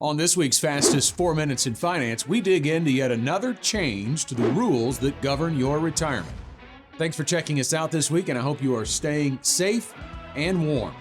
On this week's Fastest 4 Minutes in Finance, we dig into yet another change to the rules that govern your retirement. Thanks for checking us out this week, and I hope you are staying safe and warm.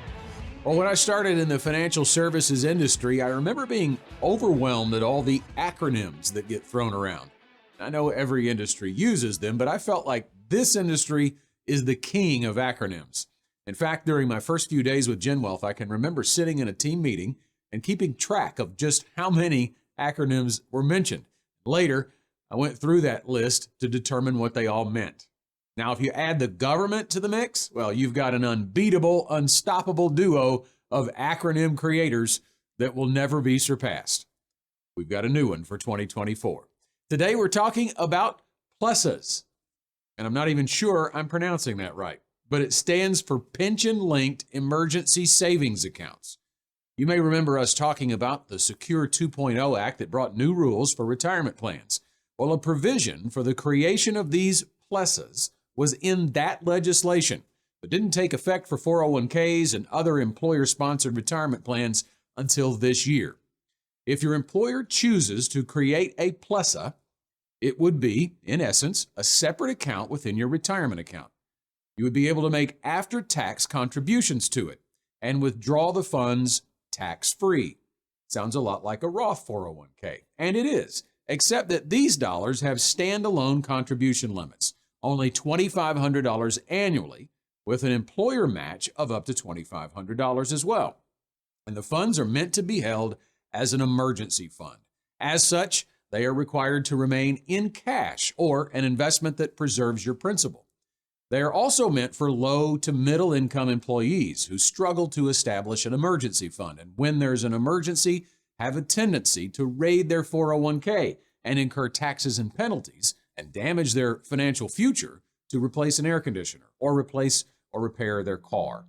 Well, when I started in the financial services industry, I remember being overwhelmed at all the acronyms that get thrown around. I know every industry uses them, but I felt like this industry is the king of acronyms. In fact, during my first few days with GenWealth, I can remember sitting in a team meeting and keeping track of just how many acronyms were mentioned. Later, I went through that list to determine what they all meant. Now, if you add the government to the mix, well, you've got an unbeatable, unstoppable duo of acronym creators that will never be surpassed. We've got a new one for 2024. Today, we're talking about PLESAs, and I'm not even sure I'm pronouncing that right, but it stands for Pension-Linked Emergency Savings Accounts. You may remember us talking about the Secure 2.0 Act that brought new rules for retirement plans. Well, a provision for the creation of these PLESAs was in that legislation, but didn't take effect for 401ks and other employer-sponsored retirement plans until this year. If your employer chooses to create a PLESA, it would be, in essence, a separate account within your retirement account. You would be able to make after-tax contributions to it and withdraw the funds tax-free. Sounds a lot like a Roth 401k, and it is, except that these dollars have standalone contribution limits, only $2,500 annually, with an employer match of up to $2,500 as well. And the funds are meant to be held as an emergency fund. As such, they are required to remain in cash or an investment that preserves your principal. They are also meant for low to middle income employees who struggle to establish an emergency fund, and when there's an emergency, have a tendency to raid their 401k and incur taxes and penalties and damage their financial future to replace an air conditioner or replace or repair their car.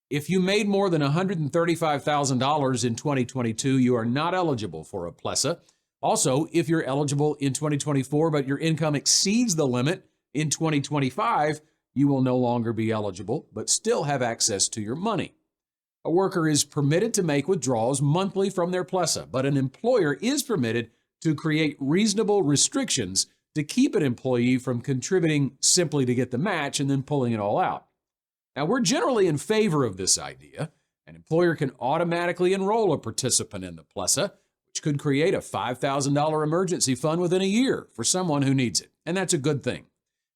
If you made more than $135,000 in 2022, you are not eligible for a PLESA. Also, if you're eligible in 2024, but your income exceeds the limit in 2025, you will no longer be eligible, but still have access to your money. A worker is permitted to make withdrawals monthly from their PLESA, but an employer is permitted to create reasonable restrictions to keep an employee from contributing simply to get the match and then pulling it all out. Now, we're generally in favor of this idea. An employer can automatically enroll a participant in the PLESA, which could create a $5,000 emergency fund within a year for someone who needs it, and that's a good thing.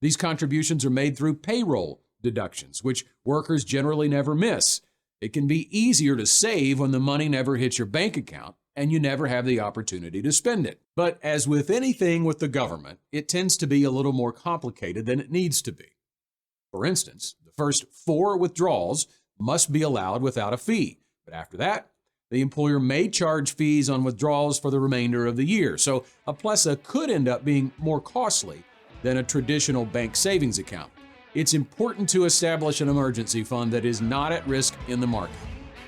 These contributions are made through payroll deductions, which workers generally never miss. It can be easier to save when the money never hits your bank account and you never have the opportunity to spend it. But as with anything with the government, it tends to be a little more complicated than it needs to be. For instance, the first 4 withdrawals must be allowed without a fee, but after that, the employer may charge fees on withdrawals for the remainder of the year. So a PLESA could end up being more costly than a traditional bank savings account. It's important to establish an emergency fund that is not at risk in the market.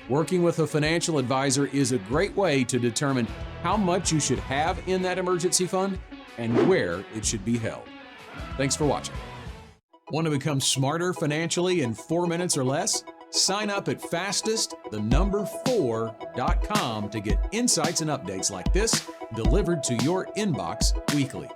Working with a financial advisor is a great way to determine how much you should have in that emergency fund and where it should be held. Thanks for watching. Want to become smarter financially in 4 minutes or less? Sign up at fastest4.com to get insights and updates like this delivered to your inbox weekly.